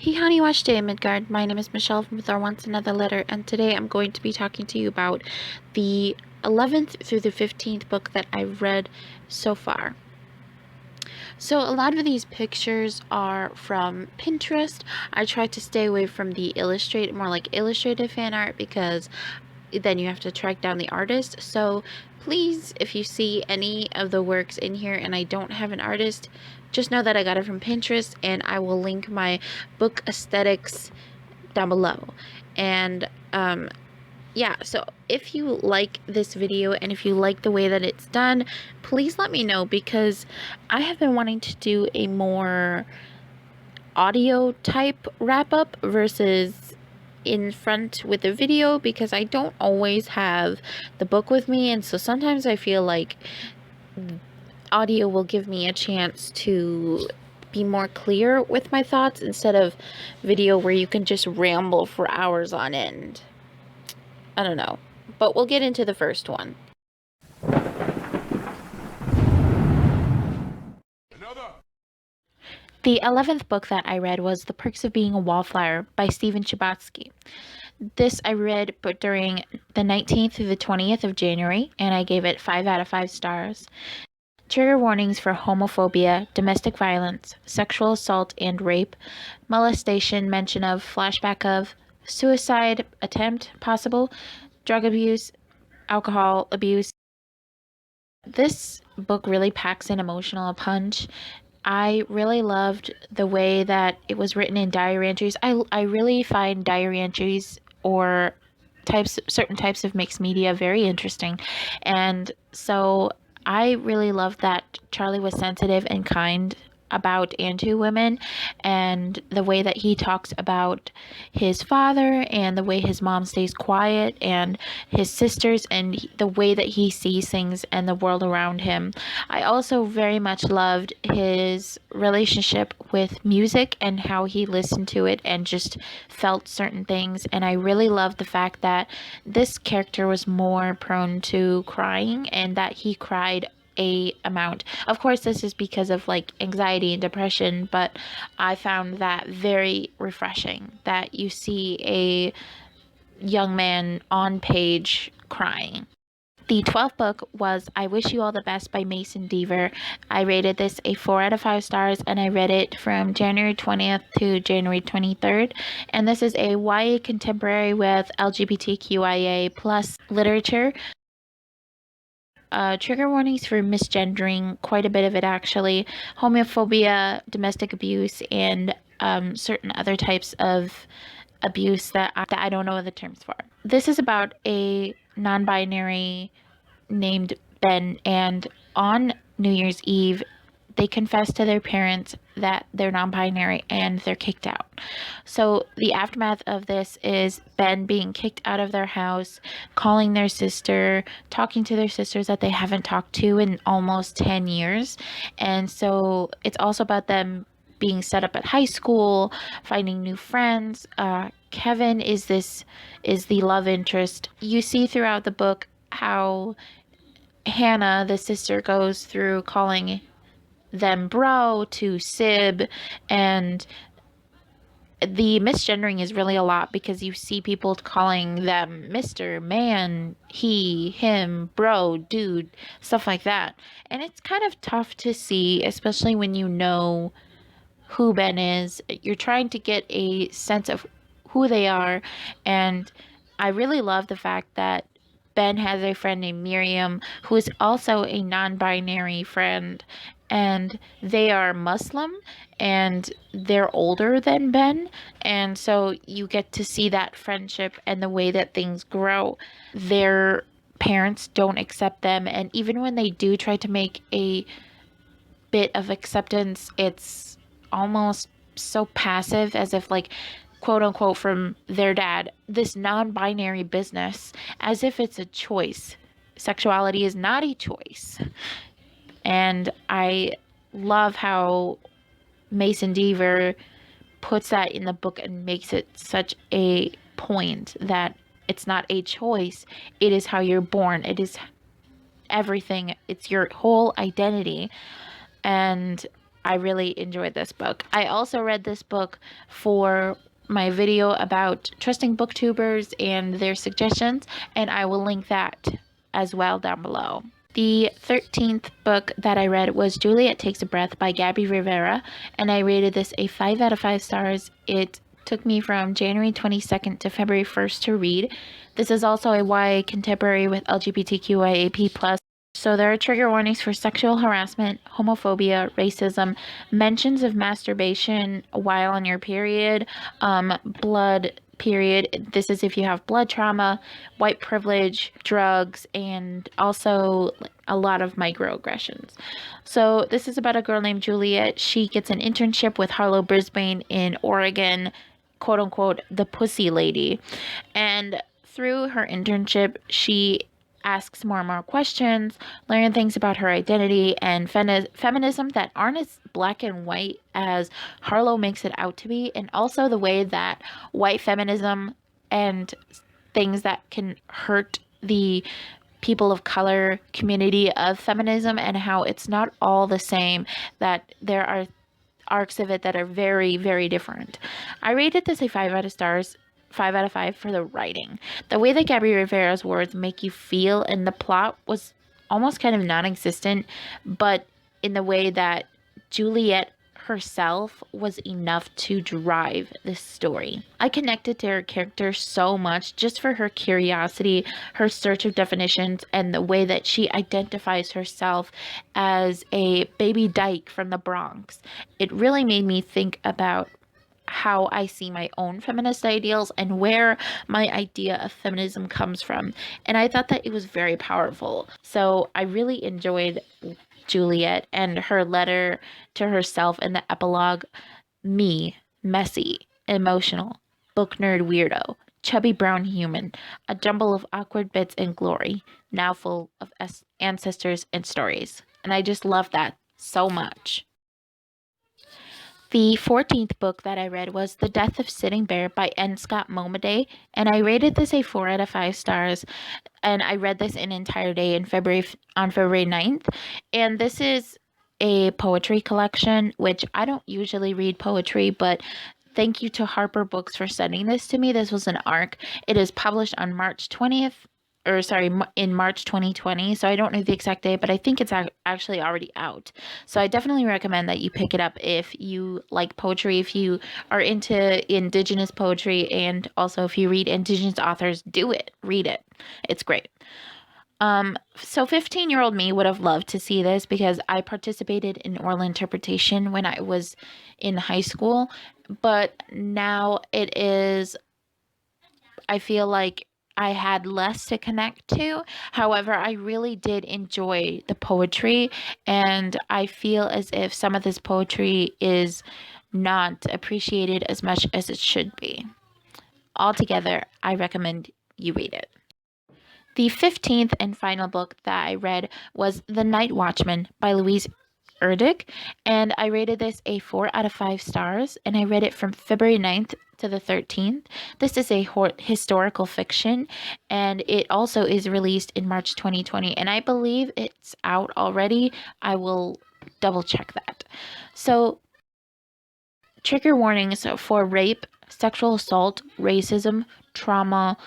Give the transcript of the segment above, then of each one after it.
Hey honey, watch day Midgard. My name is Michelle from There Once Another Letter, and today I'm going to be talking to you about the 11th through the 15th book that I've read so far. So a lot of these pictures are from Pinterest. I try to stay away from the more like illustrated fan art, because then you have to track down the artist. So please, if you see any of the works in here and I don't have an artist, just know that I got it from Pinterest, and I will link my book aesthetics down below. And yeah, so if you like this video and if you like the way that it's done, please let me know, because I have been wanting to do a more audio type wrap up versus in front with the video, because I don't always have the book with me, and so sometimes I feel like audio will give me a chance to be more clear with my thoughts instead of video where you can just ramble for hours on end. I don't know, but we'll get into the first one. The 11th book that I read was The Perks of Being a Wallflower by Stephen Chbosky. This I read but during the 19th through the 20th of January, and I gave it 5 out of 5 stars. Trigger warnings for homophobia, domestic violence, sexual assault and rape, molestation, mention of, flashback of, suicide attempt possible, drug abuse, alcohol abuse. This book really packs an emotional punch. I really loved the way that it was written in diary entries. I really find diary entries or certain types of mixed media very interesting. And so I really loved that Charlie was sensitive and kind about and to women, and the way that he talks about his father and the way his mom stays quiet and his sisters and the way that he sees things and the world around him. I also very much loved his relationship with music and how he listened to it and just felt certain things, and I really loved the fact that this character was more prone to crying and that he cried a amount. Of course, this is because of like anxiety and depression, but I found that very refreshing that you see a young man on page crying. The 12th book was I Wish You All the Best by Mason Deaver. I rated this a 4 out of 5 stars, and I read it from January 20th to January 23rd. And this is a YA contemporary with LGBTQIA plus literature. Trigger warnings for misgendering, quite a bit of it actually, homophobia, domestic abuse, and certain other types of abuse that I don't know the terms for. This is about a non-binary named Ben, and on New Year's Eve, they confess to their parents that they're non-binary and they're kicked out. So the aftermath of this is Ben being kicked out of their house, calling their sister, talking to their sisters that they haven't talked to in almost 10 years. And so it's also about them being set up at high school, finding new friends. Kevin is the love interest. You see throughout the book how Hannah, the sister, goes through calling them bro to sib, and the misgendering is really a lot because you see people calling them Mr. Man, he, him, bro, dude, stuff like that. And it's kind of tough to see, especially when you know who Ben is. You're trying to get a sense of who they are, and I really love the fact that Ben has a friend named Miriam who is also a non-binary friend, and they are Muslim and they're older than Ben, and so you get to see that friendship and the way that things grow. Their parents don't accept them, and even when they do try to make a bit of acceptance, it's almost so passive, as if like, quote unquote, from their dad, this non-binary business, as if it's a choice. Sexuality is not a choice. And I love how Mason Deaver puts that in the book and makes it such a point that it's not a choice. It is how you're born. It is everything. It's your whole identity. And I really enjoyed this book. I also read this book for my video about trusting booktubers and their suggestions, and I will link that as well down below. The 13th book that I read was Juliet Takes a Breath by Gabby Rivera, and I rated this a 5 out of 5 stars. It took me from January 22nd to February 1st to read. This is also a YA contemporary with LGBTQIAP+. So there are trigger warnings for sexual harassment, homophobia, racism, mentions of masturbation while on your period, blood period. This is if you have blood trauma, white privilege, drugs, and also a lot of microaggressions. So this is about a girl named Juliet. She gets an internship with Harlow Brisbane in Oregon, quote unquote, the pussy lady. And through her internship, she asks more and more questions, learn things about her identity and feminism that aren't as black and white as Harlow makes it out to be, and also the way that white feminism and things that can hurt the people of color community of feminism, and how it's not all the same, that there are arcs of it that are very, very different. I rated this a 5 out of stars. 5 out of 5 for the writing. The way that Gabby Rivera's words make you feel, and the plot was almost kind of non-existent, but in the way that Juliet herself was enough to drive this story. I connected to her character so much just for her curiosity, her search of definitions, and the way that she identifies herself as a baby dyke from the Bronx. It really made me think about how I see my own feminist ideals and where my idea of feminism comes from. And I thought that it was very powerful. So I really enjoyed Juliet and her letter to herself in the epilogue. Me, messy, emotional, book nerd weirdo, chubby brown human, a jumble of awkward bits and glory, now full of ancestors and stories. And I just love that so much. The 14th book that I read was The Death of Sitting Bear by N. Scott Momaday, and I rated this a 4 out of 5 stars, and I read this an entire day on February 9th, and this is a poetry collection, which I don't usually read poetry, but thank you to HarperBooks for sending this to me. This was an ARC. It is published on March 20th, in March 2020. So I don't know the exact date, but I think it's actually already out. So I definitely recommend that you pick it up if you like poetry, if you are into Indigenous poetry, and also if you read Indigenous authors, do it. Read it. It's great. So 15-year-old me would have loved to see this because I participated in oral interpretation when I was in high school, but now I feel like I had less to connect to. However, I really did enjoy the poetry, and I feel as if some of this poetry is not appreciated as much as it should be. Altogether, I recommend you read it. The 15th and final book that I read was The Night Watchman by Louise Erdrich, and I rated this a 4 out of 5 stars, and I read it from February 9th to the 13th. This is a historical fiction, and it also is released in March 2020, and I believe it's out already. I will double check that. So, trigger warnings for rape, sexual assault, racism, trauma,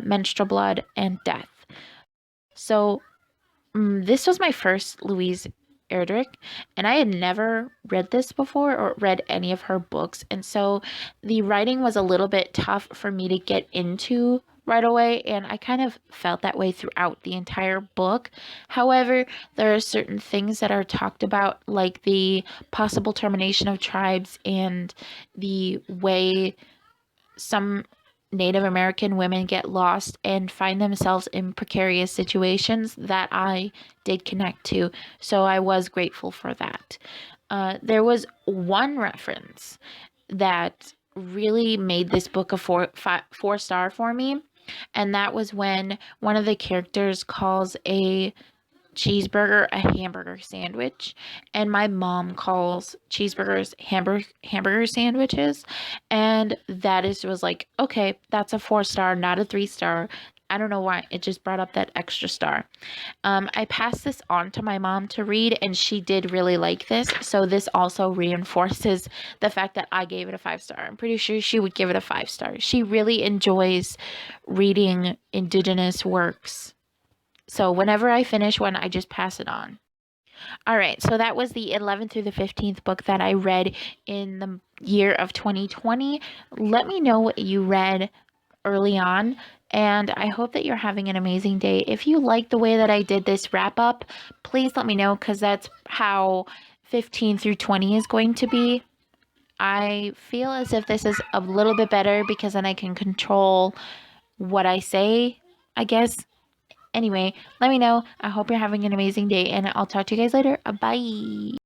menstrual blood, and death. So, this was my first Louise Erdrich, and I had never read this before or read any of her books, and so the writing was a little bit tough for me to get into right away, and I kind of felt that way throughout the entire book. However, there are certain things that are talked about, like the possible termination of tribes and the way some Native American women get lost and find themselves in precarious situations that I did connect to. So I was grateful for that. There was one reference that really made this book a four star for me, and that was when one of the characters calls a cheeseburger a hamburger sandwich, and my mom calls cheeseburgers hamburger sandwiches, and was like, okay, that's a 4 star, not a 3 star. I don't know why, it just brought up that extra star. I passed this on to my mom to read, and she did really like this. So this also reinforces the fact that I gave it a 5-star. I'm pretty sure she would give it a 5-star. She really enjoys reading Indigenous works. So whenever I finish one, I just pass it on. All right, so that was the 11th through the 15th book that I read in the year of 2020. Let me know what you read early on, and I hope that you're having an amazing day. If you like the way that I did this wrap up, please let me know, because that's how 15 through 20 is going to be. I feel as if this is a little bit better because then I can control what I say, I guess. Anyway, let me know. I hope you're having an amazing day, and I'll talk to you guys later. Bye.